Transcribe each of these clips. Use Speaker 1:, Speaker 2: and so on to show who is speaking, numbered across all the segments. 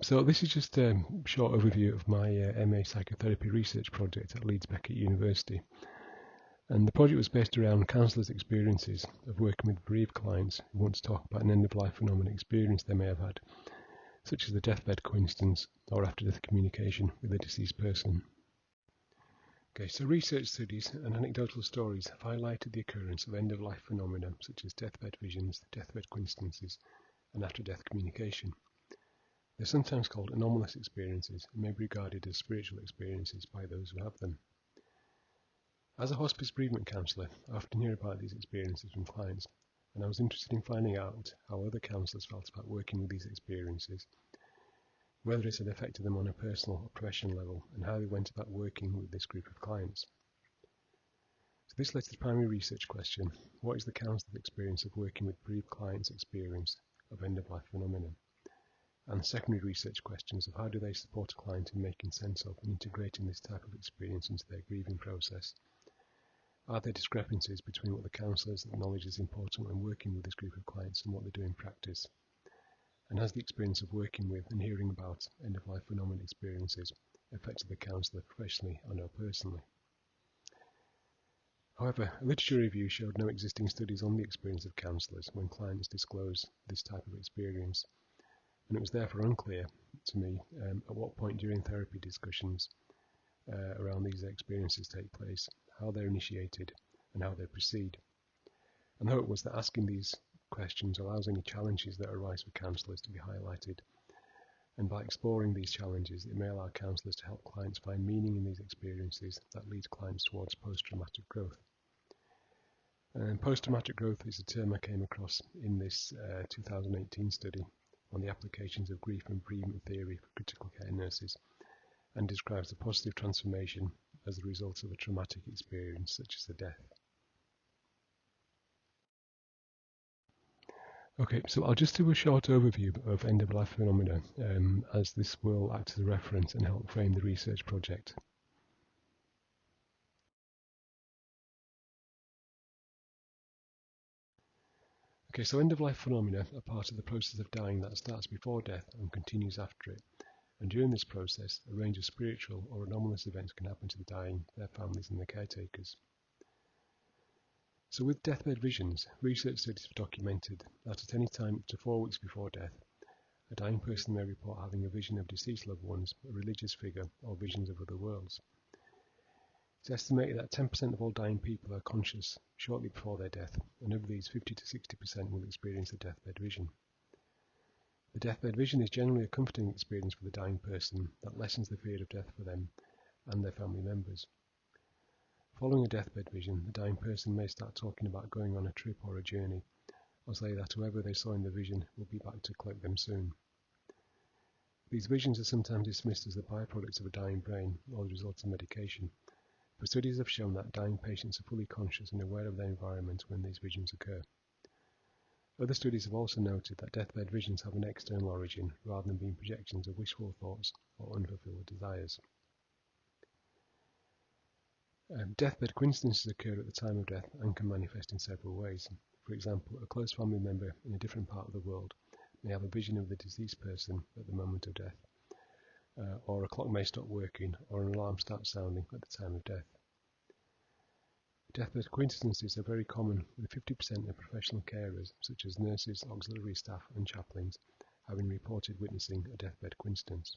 Speaker 1: So this is just a short overview of my MA Psychotherapy research project at Leeds Beckett University. And the project was based around counsellors' experiences of working with bereaved clients who want to talk about an end-of-life phenomenon experience they may have had, such as the deathbed coincidence or after-death communication with a deceased person. Okay, so research studies and anecdotal stories have highlighted the occurrence of end-of-life phenomena such as deathbed visions, deathbed coincidences, and after-death communication. They're sometimes called anomalous experiences and may be regarded as spiritual experiences by those who have them. As a hospice bereavement counsellor, I often hear about these experiences from clients, and I was interested in finding out how other counsellors felt about working with these experiences, whether it had affected them on a personal or professional level, and how they went about working with this group of clients. So this led to the primary research question: what is the counselor's experience of working with bereaved clients' experience of end-of-life phenomena? And the secondary research questions of how do they support a client in making sense of and integrating this type of experience into their grieving process? Are there discrepancies between what the counsellors acknowledge is important when working with this group of clients and what they do in practice? And has the experience of working with and hearing about end-of-life phenomenon experiences affected the counsellor professionally or no personally? However, a literature review showed no existing studies on the experience of counsellors when clients disclose this type of experience, and it was therefore unclear to me at what point during therapy discussions around these experiences take place, how they're initiated, and how they proceed. And the hope was that asking these questions allows any challenges that arise for counsellors to be highlighted, and by exploring these challenges it may allow counsellors to help clients find meaning in these experiences that leads clients towards post-traumatic growth. And post-traumatic growth is a term I came across in this 2018 study on the applications of grief and bereavement theory for critical care nurses, and describes the positive transformation as a result of a traumatic experience such as a death. Okay, so I'll just do a short overview of end-of-life phenomena, as this will act as a reference and help frame the research project. Okay, so end-of-life phenomena are part of the process of dying that starts before death and continues after it. And during this process, a range of spiritual or anomalous events can happen to the dying, their families and their caretakers. So with deathbed visions, research studies have documented that at any time up to 4 weeks before death, a dying person may report having a vision of deceased loved ones, a religious figure, or visions of other worlds. It's estimated that 10% of all dying people are conscious shortly before their death, and of these 50 to 60% will experience a deathbed vision. The deathbed vision is generally a comforting experience for the dying person that lessens the fear of death for them and their family members. Following a deathbed vision, the dying person may start talking about going on a trip or a journey, or say that whoever they saw in the vision will be back to collect them soon. These visions are sometimes dismissed as the byproducts of a dying brain or the result of medication, but studies have shown that dying patients are fully conscious and aware of their environment when these visions occur. Other studies have also noted that deathbed visions have an external origin rather than being projections of wishful thoughts or unfulfilled desires. Deathbed coincidences occur at the time of death and can manifest in several ways. For example, a close family member in a different part of the world may have a vision of the deceased person at the moment of death, or a clock may stop working, or an alarm starts sounding at the time of death. Deathbed coincidences are very common, with 50% of professional carers, such as nurses, auxiliary staff and chaplains, having reported witnessing a deathbed coincidence.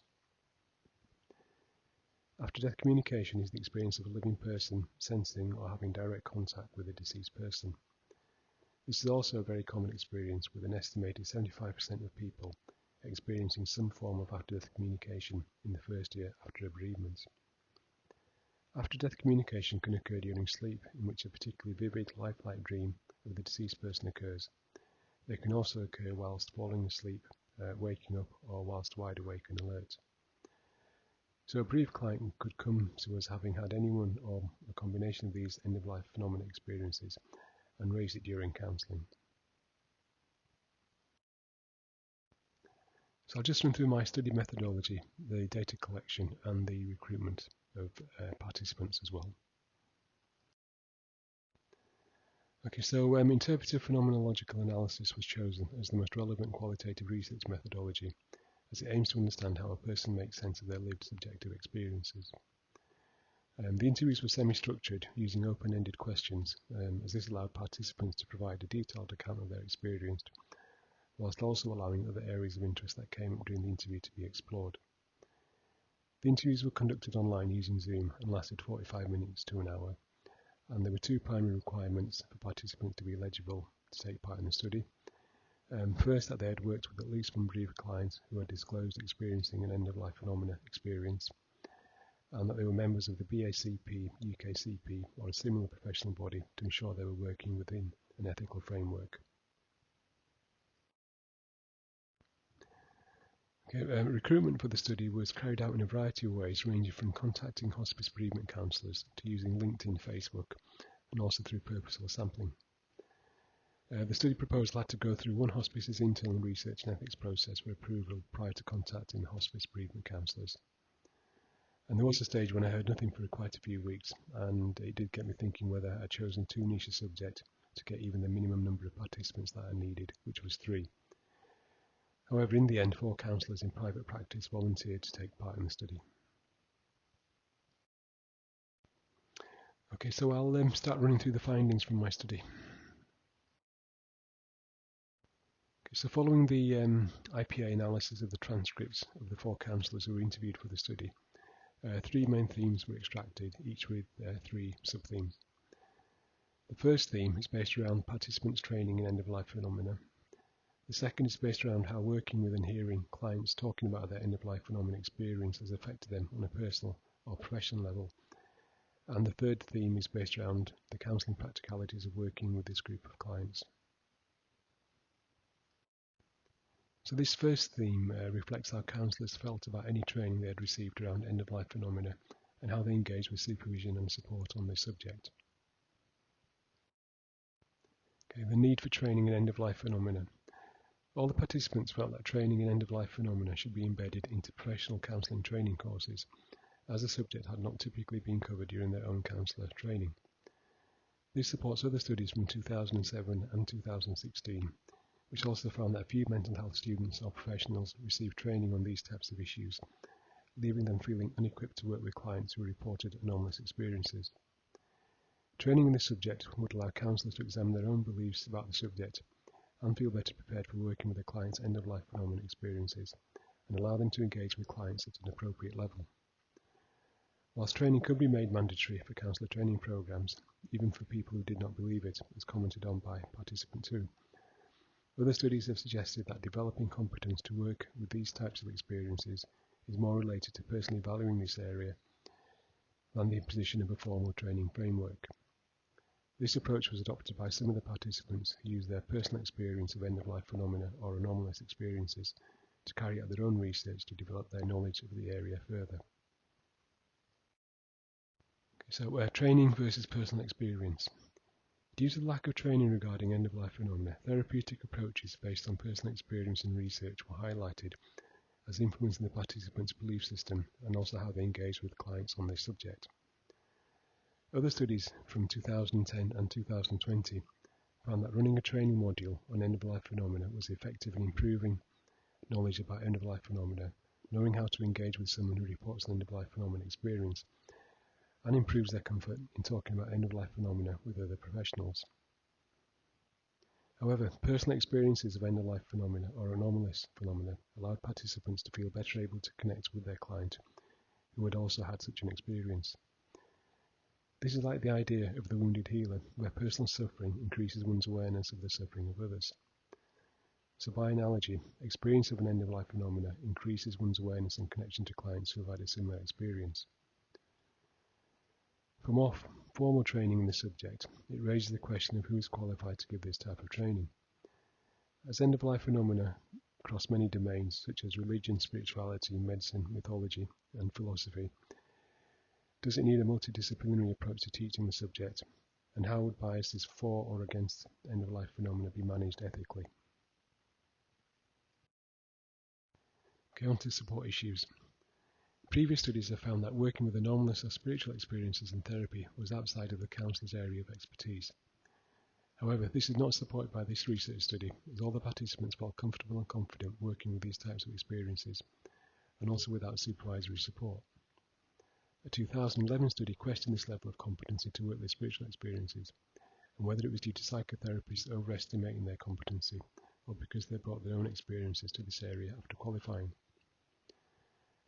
Speaker 1: After-death communication is the experience of a living person sensing or having direct contact with a deceased person. This is also a very common experience, with an estimated 75% of people experiencing some form of after-death communication in the first year after a bereavement. After-death communication can occur during sleep, in which a particularly vivid, lifelike dream of the deceased person occurs. They can also occur whilst falling asleep, waking up, or whilst wide awake and alert. So a bereaved client could come to us having had any one or a combination of these end-of-life phenomena experiences and raise it during counselling. So I'll just run through my study methodology, the data collection and the recruitment of participants as well. Okay, so interpretive phenomenological analysis was chosen as the most relevant qualitative research methodology, as it aims to understand how a person makes sense of their lived subjective experiences. The interviews were semi-structured, using open-ended questions, as this allowed participants to provide a detailed account of their experience, whilst also allowing other areas of interest that came up during the interview to be explored. The interviews were conducted online using Zoom and lasted 45 minutes to an hour, and there were two primary requirements for participants to be eligible to take part in the study. First, that they had worked with at least one bereaved client who had disclosed experiencing an end-of-life phenomena experience, and that they were members of the BACP, UKCP, or a similar professional body to ensure they were working within an ethical framework. Recruitment for the study was carried out in a variety of ways, ranging from contacting hospice bereavement counsellors to using LinkedIn, Facebook, and also through purposeful sampling. The study proposal had to go through one hospice's internal research and ethics process for approval prior to contacting the hospice bereavement counsellors. And there was a stage when I heard nothing for quite a few weeks, and it did get me thinking whether I'd chosen too niche a subject to get even the minimum number of participants that I needed, which was 3. However, in the end, 4 counsellors in private practice volunteered to take part in the study. Okay, so I'll start running through the findings from my study. Okay, so following the IPA analysis of the transcripts of the 4 counsellors who were interviewed for the study, 3 main themes were extracted, each with 3 sub-themes. The first theme is based around participants' training in end-of-life phenomena. The second is based around how working with and hearing clients talking about their end-of-life phenomena experience has affected them on a personal or professional level. And the third theme is based around the counselling practicalities of working with this group of clients. So this first theme reflects how counsellors felt about any training they had received around end-of-life phenomena and how they engaged with supervision and support on this subject. Okay, the need for training in end-of-life phenomena. All the participants felt that training in end-of-life phenomena should be embedded into professional counselling training courses, as the subject had not typically been covered during their own counsellor training. This supports other studies from 2007 and 2016, which also found that few mental health students or professionals received training on these types of issues, leaving them feeling unequipped to work with clients who reported anomalous experiences. Training in this subject would allow counsellors to examine their own beliefs about the subject and feel better prepared for working with their clients' end-of-life phenomena experiences, and allow them to engage with clients at an appropriate level. Whilst training could be made mandatory for counsellor training programs, even for people who did not believe it, as commented on by participant 2, other studies have suggested that developing competence to work with these types of experiences is more related to personally valuing this area than the imposition of a formal training framework. This approach was adopted by some of the participants who used their personal experience of end-of-life phenomena or anomalous experiences to carry out their own research to develop their knowledge of the area further. So, training versus personal experience. Due to the lack of training regarding end-of-life phenomena, therapeutic approaches based on personal experience and research were highlighted as influencing the participants' belief system and also how they engage with clients on this subject. Other studies from 2010 and 2020 found that running a training module on end-of-life phenomena was effective in improving knowledge about end-of-life phenomena, knowing how to engage with someone who reports an end-of-life phenomena experience, and improves their comfort in talking about end-of-life phenomena with other professionals. However, personal experiences of end-of-life phenomena or anomalous phenomena allowed participants to feel better able to connect with their client who had also had such an experience. This is like the idea of the wounded healer, where personal suffering increases one's awareness of the suffering of others. So by analogy, experience of an end-of-life phenomena increases one's awareness and connection to clients who have had a similar experience. For more formal training in the subject, it raises the question of who is qualified to give this type of training. As end-of-life phenomena cross many domains such as religion, spirituality, medicine, mythology, and philosophy, does it need a multidisciplinary approach to teaching the subject, and how would biases for or against end-of-life phenomena be managed ethically? Okay, on to support issues. Previous studies have found that working with anomalous or spiritual experiences in therapy was outside of the counsellor's area of expertise. However, this is not supported by this research study, as all the participants felt comfortable and confident working with these types of experiences, and also without supervisory support. A 2011 study questioned this level of competency to work with spiritual experiences, and whether it was due to psychotherapists overestimating their competency, or because they brought their own experiences to this area after qualifying.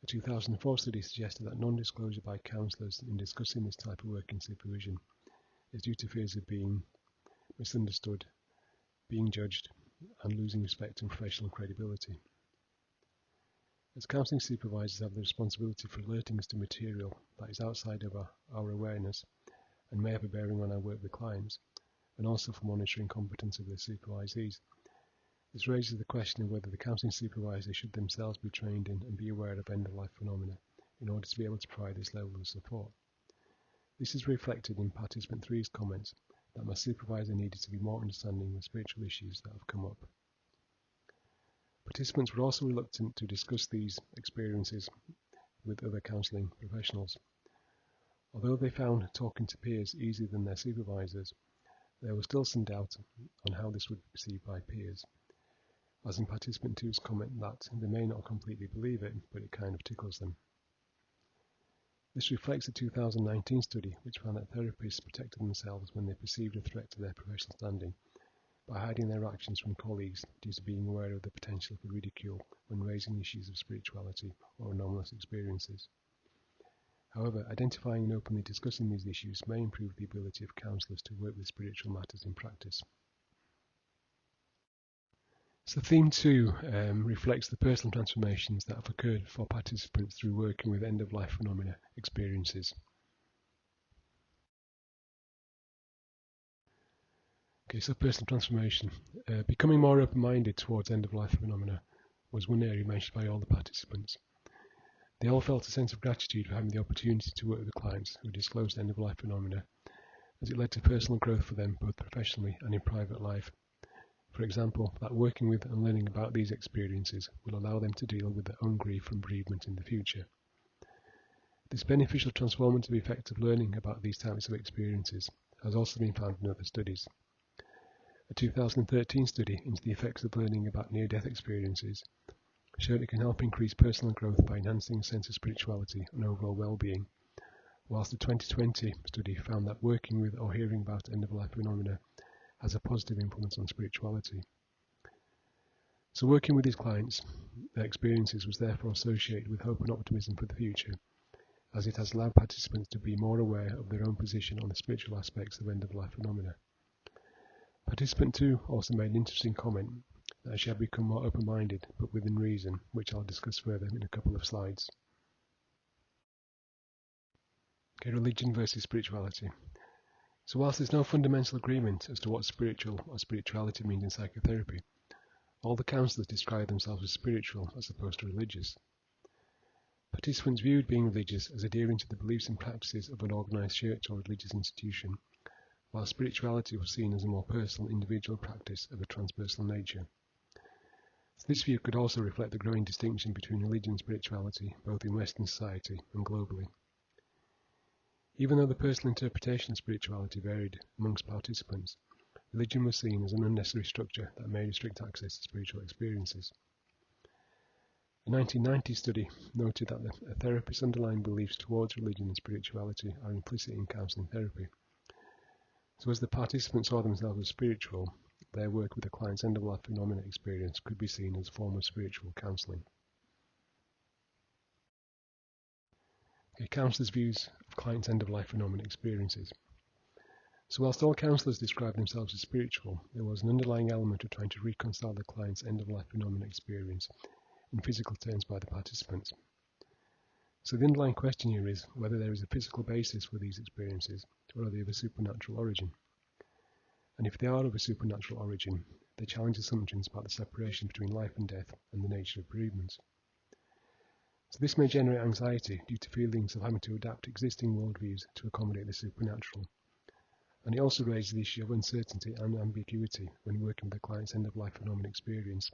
Speaker 1: A 2004 study suggested that non-disclosure by counsellors in discussing this type of work in supervision is due to fears of being misunderstood, being judged, and losing respect and professional credibility. As counselling supervisors have the responsibility for alerting us to material that is outside of our awareness and may have a bearing on our work with clients, and also for monitoring competence of their supervisees, this raises the question of whether the counselling supervisor should themselves be trained in and be aware of end-of-life phenomena in order to be able to provide this level of support. This is reflected in participant 3's comments that my supervisor needed to be more understanding of spiritual issues that have come up. Participants were also reluctant to discuss these experiences with other counselling professionals. Although they found talking to peers easier than their supervisors, there was still some doubt on how this would be perceived by peers, as in participant 2's comment that they may not completely believe it, but it kind of tickles them. This reflects a 2019 study which found that therapists protected themselves when they perceived a threat to their professional standing by hiding their actions from colleagues due to being aware of the potential for ridicule when raising issues of spirituality or anomalous experiences. However, identifying and openly discussing these issues may improve the ability of counsellors to work with spiritual matters in practice. So theme 2 reflects the personal transformations that have occurred for participants through working with end-of-life phenomena experiences. Okay, so personal transformation. Becoming more open-minded towards end-of-life phenomena was one area mentioned by all the participants. They all felt a sense of gratitude for having the opportunity to work with clients who disclosed end-of-life phenomena, as it led to personal growth for them both professionally and in private life. For example, that working with and learning about these experiences will allow them to deal with their own grief and bereavement in the future. This beneficial transformative effect of learning about these types of experiences has also been found in other studies. A 2013 study into the effects of learning about near-death experiences showed it can help increase personal growth by enhancing a sense of spirituality and overall well-being, whilst the 2020 study found that working with or hearing about end-of-life phenomena has a positive influence on spirituality. So working with his clients, their experiences was therefore associated with hope and optimism for the future, as it has allowed participants to be more aware of their own position on the spiritual aspects of end-of-life phenomena. Participant 2 also made an interesting comment that she had become more open-minded, but within reason, which I'll discuss further in a couple of slides. Okay, religion versus spirituality. So whilst there's no fundamental agreement as to what spiritual or spirituality means in psychotherapy, all the counsellors describe themselves as spiritual as opposed to religious. Participants viewed being religious as adhering to the beliefs and practices of an organised church or religious institution, while spirituality was seen as a more personal individual practice of a transpersonal nature. So this view could also reflect the growing distinction between religion and spirituality, both in Western society and globally. Even though the personal interpretation of spirituality varied amongst participants, religion was seen as an unnecessary structure that may restrict access to spiritual experiences. A 1990 study noted that a therapist's underlying beliefs towards religion and spirituality are implicit in counselling therapy. So as the participants saw themselves as spiritual, their work with the client's end-of-life phenomena experience could be seen as a form of spiritual counselling. Okay, counsellors' views of clients' end-of-life phenomena experiences. So whilst all counsellors described themselves as spiritual, there was an underlying element of trying to reconcile the client's end-of-life phenomena experience in physical terms by the participants. So the underlying question here is whether there is a physical basis for these experiences, or are they of a supernatural origin? And if they are of a supernatural origin, they challenge assumptions about the separation between life and death and the nature of bereavement. So this may generate anxiety due to feelings of having to adapt existing worldviews to accommodate the supernatural. And it also raises the issue of uncertainty and ambiguity when working with the client's end-of-life phenomena experience,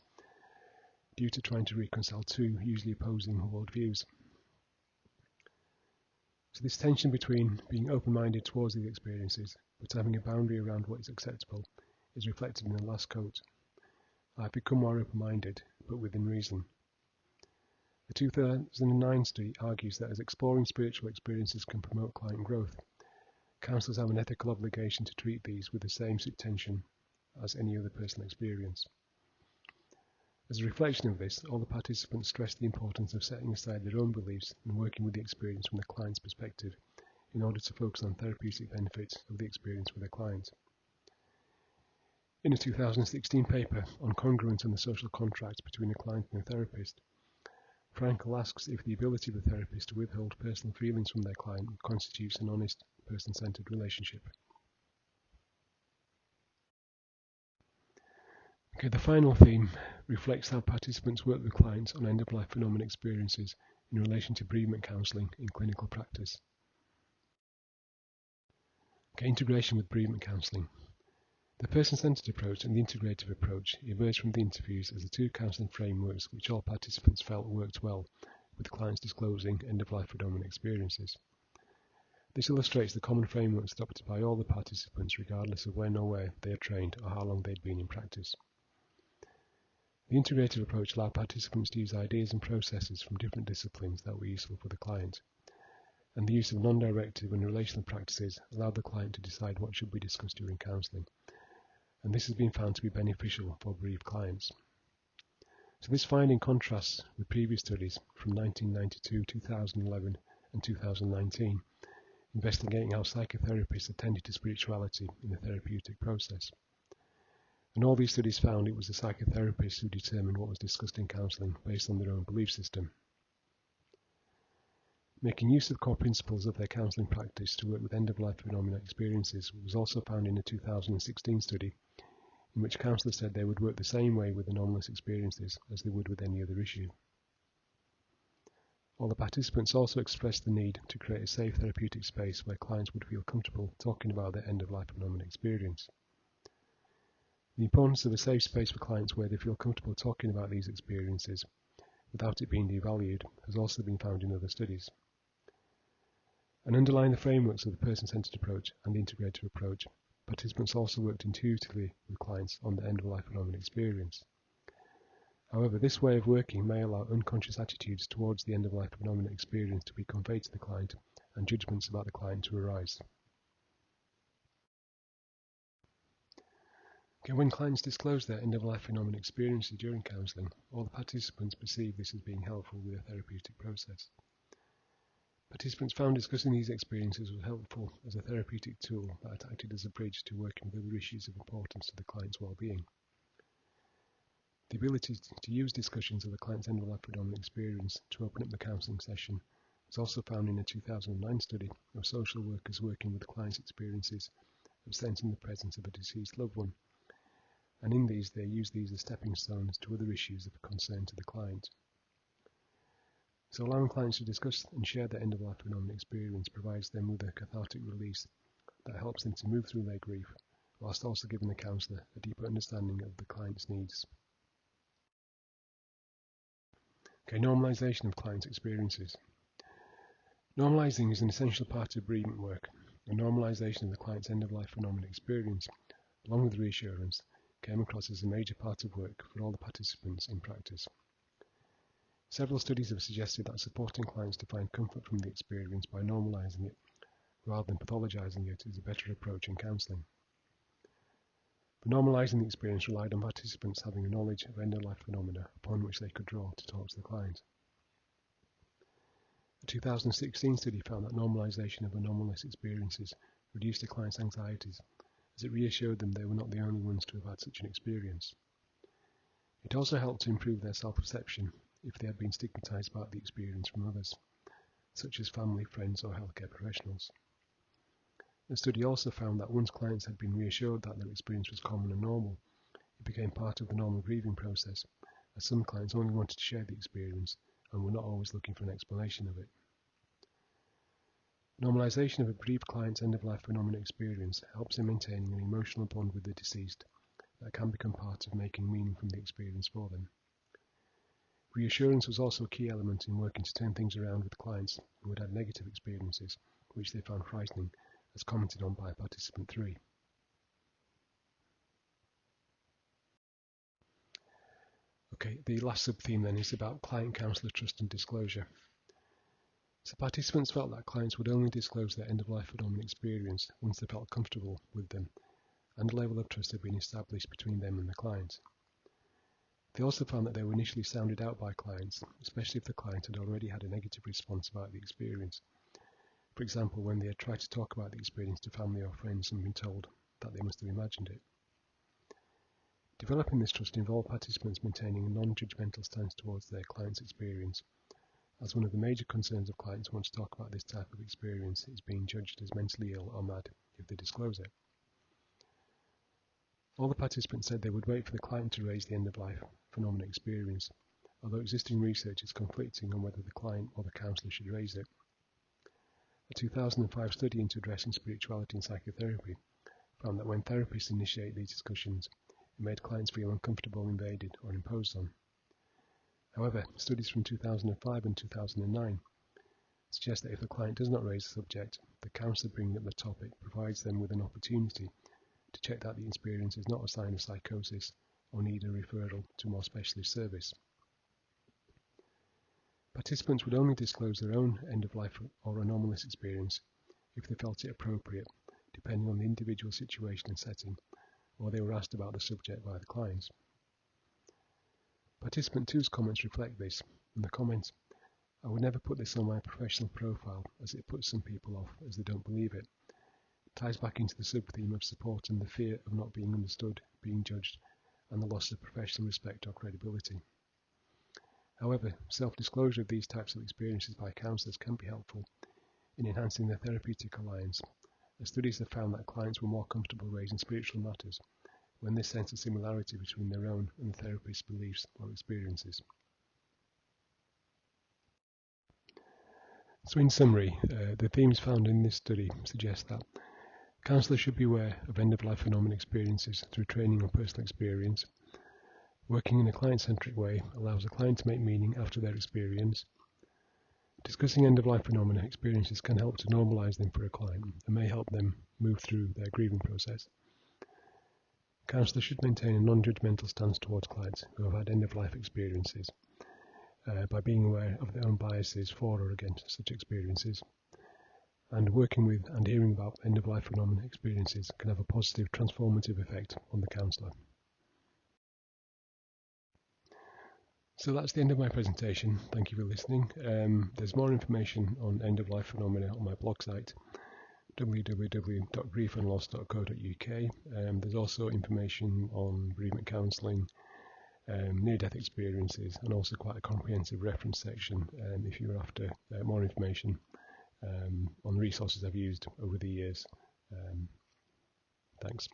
Speaker 1: due to trying to reconcile two usually opposing worldviews. So this tension between being open-minded towards these experiences, but having a boundary around what is acceptable, is reflected in the last quote. I've become more open-minded, but within reason. A 2009 study argues that as exploring spiritual experiences can promote client growth, counsellors have an ethical obligation to treat these with the same attention as any other personal experience. As a reflection of this, all the participants stressed the importance of setting aside their own beliefs and working with the experience from the client's perspective in order to focus on therapeutic benefits of the experience with the client. In a 2016 paper on congruence and the social contract between a client and a therapist, Frankel asks if the ability of a therapist to withhold personal feelings from their client constitutes an honest, person-centered relationship. Okay, the final theme reflects how participants work with clients on end-of-life phenomena experiences in relation to bereavement counselling in clinical practice. Okay, integration with bereavement counselling. The person-centered approach and the integrative approach emerged from the interviews as the two counselling frameworks which all participants felt worked well with clients disclosing end-of-life phenomena experiences. This illustrates the common frameworks adopted by all the participants regardless of when or where they had trained or how long they'd been in practice. The integrative approach allowed participants to use ideas and processes from different disciplines that were useful for the client, and the use of non-directive and relational practices allowed the client to decide what should be discussed during counselling, and this has been found to be beneficial for bereaved clients. So this finding contrasts with previous studies from 1992, 2011 and 2019, investigating how psychotherapists attended to spirituality in the therapeutic process. And all these studies found it was the psychotherapists who determined what was discussed in counselling based on their own belief system. Making use of core principles of their counselling practice to work with end-of-life phenomena experiences was also found in a 2016 study in which counsellors said they would work the same way with anomalous experiences as they would with any other issue. All the participants also expressed the need to create a safe therapeutic space where clients would feel comfortable talking about their end-of-life phenomena experience. The importance of a safe space for clients where they feel comfortable talking about these experiences without it being devalued has also been found in other studies. And underlying the frameworks of the person-centered approach and the integrative approach, participants also worked intuitively with clients on the end-of-life phenomena experience. However, this way of working may allow unconscious attitudes towards the end-of-life phenomena experience to be conveyed to the client and judgments about the client to arise. Okay, when clients disclose their end-of-life phenomena experiences during counselling, all the participants perceive this as being helpful with their therapeutic process. Participants found discussing these experiences was helpful as a therapeutic tool that acted as a bridge to working with other issues of importance to the client's well-being. The ability to use discussions of the client's end-of-life phenomena experience to open up the counselling session was also found in a 2009 study of social workers working with clients' experiences of sensing the presence of a deceased loved one, and in these they use these as stepping stones to other issues of concern to the client. So allowing clients to discuss and share their end-of-life phenomena experience provides them with a cathartic release that helps them to move through their grief, whilst also giving the counsellor a deeper understanding of the client's needs. Okay, normalisation of client experiences. Normalising is an essential part of bereavement work, and normalisation of the client's end-of-life phenomena experience, along with reassurance, came across as a major part of work for all the participants in practice. Several studies have suggested that supporting clients to find comfort from the experience by normalising it, rather than pathologising it, is a better approach in counselling. But normalising the experience relied on participants having a knowledge of end-of-life phenomena upon which they could draw to talk to the client. A 2016 study found that normalisation of anomalous experiences reduced the client's anxieties, as it reassured them they were not the only ones to have had such an experience. It also helped to improve their self-perception if they had been stigmatised about the experience from others, such as family, friends or healthcare professionals. The study also found that once clients had been reassured that their experience was common and normal, it became part of the normal grieving process, as some clients only wanted to share the experience and were not always looking for an explanation of it. Normalisation of a bereaved client's end-of-life phenomena experience helps in maintaining an emotional bond with the deceased that can become part of making meaning from the experience for them. Reassurance was also a key element in working to turn things around with clients who had had negative experiences, which they found frightening, as commented on by participant 3. Okay, the last sub-theme then is about client-counsellor trust and disclosure. So participants felt that clients would only disclose their end-of-life phenomenon experience once they felt comfortable with them and a level of trust had been established between them and the client. They also found that they were initially sounded out by clients, especially if the client had already had a negative response about the experience. For example, when they had tried to talk about the experience to family or friends and been told that they must have imagined it. Developing this trust involved participants maintaining a non-judgmental stance towards their client's experience, as one of the major concerns of clients who want to talk about this type of experience is being judged as mentally ill or mad if they disclose it. All the participants said they would wait for the client to raise the end-of-life phenomenon experience, although existing research is conflicting on whether the client or the counsellor should raise it. A 2005 study into addressing spirituality in psychotherapy found that when therapists initiate these discussions, it made clients feel uncomfortable, invaded, or imposed on. However, studies from 2005 and 2009 suggest that if the client does not raise the subject, the counsellor bringing up the topic provides them with an opportunity to check that the experience is not a sign of psychosis or need a referral to more specialist service. Participants would only disclose their own end-of-life or anomalous experience if they felt it appropriate, depending on the individual situation and setting, or they were asked about the subject by the clients. Participant 2's comments reflect this, and the comment, "I would never put this on my professional profile as it puts some people off as they don't believe it," ties back into the sub-theme of support and the fear of not being understood, being judged, and the loss of professional respect or credibility. However, self-disclosure of these types of experiences by counsellors can be helpful in enhancing their therapeutic alliance, as studies have found that clients were more comfortable raising spiritual matters when they sense a similarity between their own and the therapist's beliefs or experiences. So in summary, the themes found in this study suggest that counsellors should be aware of end-of-life phenomenon experiences through training or personal experience. Working in a client-centric way allows the client to make meaning after their experience. Discussing end-of-life phenomena experiences can help to normalise them for a client and may help them move through their grieving process. Counsellors should maintain a non-judgmental stance towards clients who have had end-of-life experiences by being aware of their own biases for or against such experiences. And working with and hearing about end-of-life phenomena experiences can have a positive transformative effect on the counsellor. So that's the end of my presentation. Thank you for listening. There's more information on end-of-life phenomena on my blog site, www.griefandloss.co.uk. There's also information on bereavement counselling, near-death experiences, and also quite a comprehensive reference section if you're after more information on resources I've used over the years. Thanks.